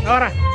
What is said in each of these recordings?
Ora.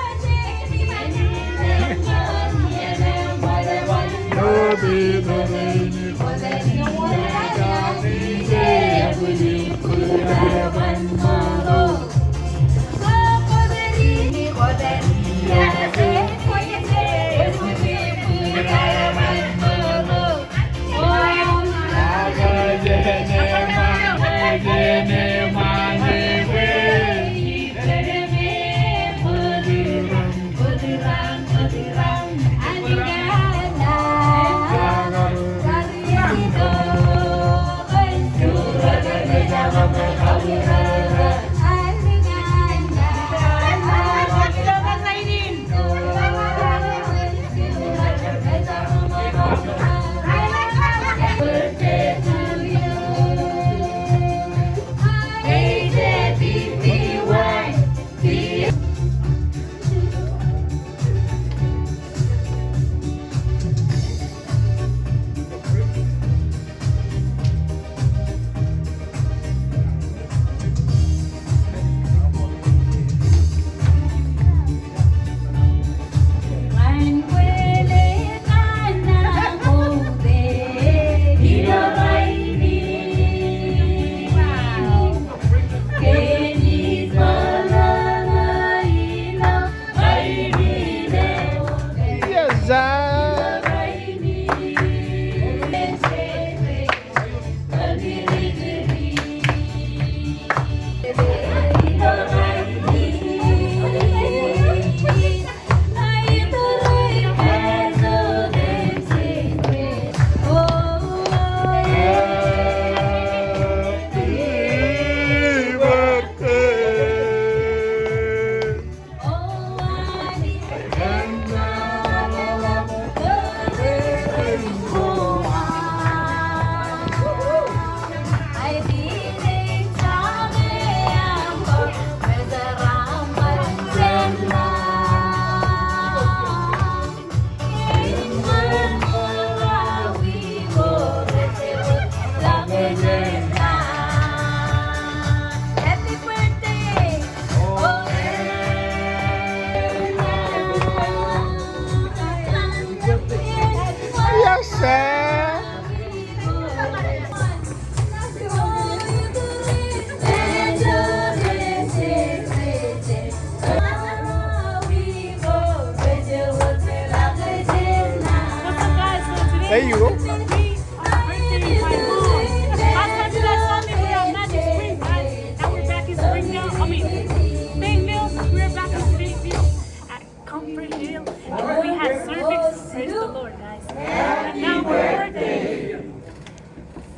There you go.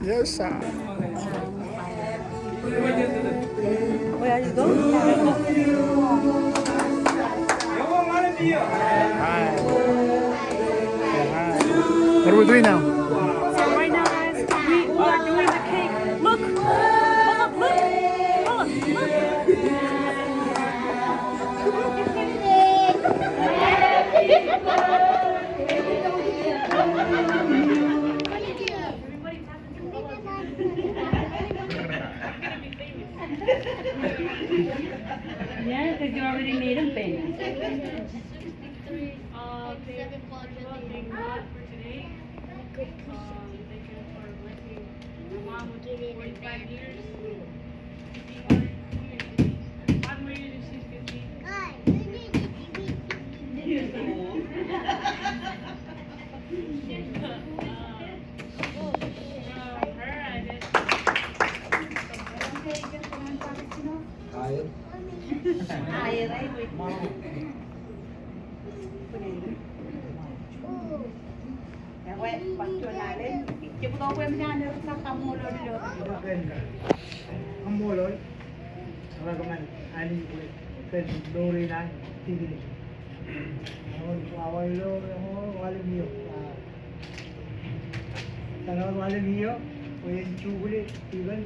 Yes, sir. Where are you going? Hi. What are we doing now? So right now, guys, we are doing the cake. Look! Yeah, because you already made them famous. Thank God for today. Thank you for blessing my mom with 45 years. I'm ready to see 50. Không mua lối rồi cái này ai đi cái đô đi này thì đi vào lô nó vale nhiều nó vale nhiều với chú bule even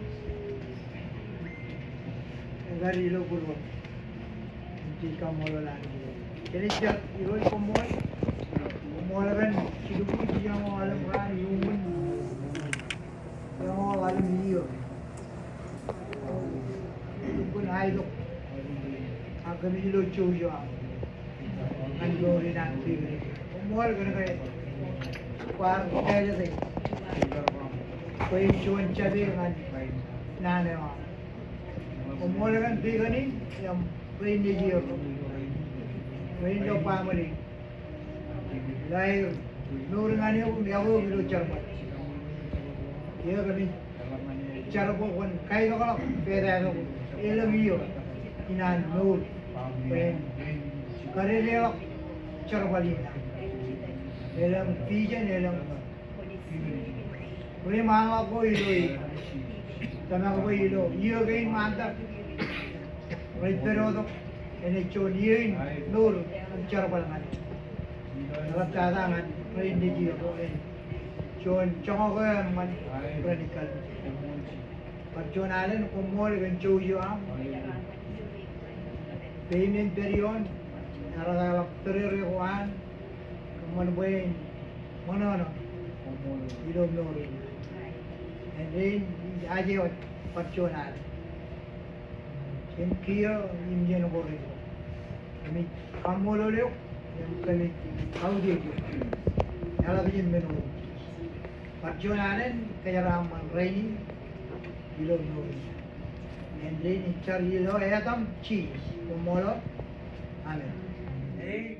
gari lo kurwa jika mau lagi jadi setiap itu mau kan hidup itu yang mau alam kan human yang mau alam nhiều pun hai lúc akan ini lo cuci Andori na tigre. Umuhal ka na kayo. Parang kaya sa'yo. Kaya chuan chabi nga nanay mo. Umuhal ka na tigre ni, yung pwede niyo. Pwede niyo family. Dahil, nuri nga niyo, hindi ako gilo charman. Iya kami, cara pokon, kaya ko lang, pera ako. Ilang iyo, inan, nuri. Karelewak charbalina. Elang pijan elang. Kuri mama ko ilo. Tama ko ilo. Iyo gain mantap. Kuri pero to ene chodiin nur charbalan. Dapat cadangan kuri hindi ko en. Chon chongo ko man radikal. Pagchonalen kumol gan choyo am. Payment period, nararawak teririwan, kemudian mana hidup nuri, and then aja percuanan, kia Indian orang, kami kamu lalu kami tahu dia tu, kalau begini menu, percuanan kaya ramai rain, hidup nuri. And then cari lo, ayam cheese, kumolo, amen.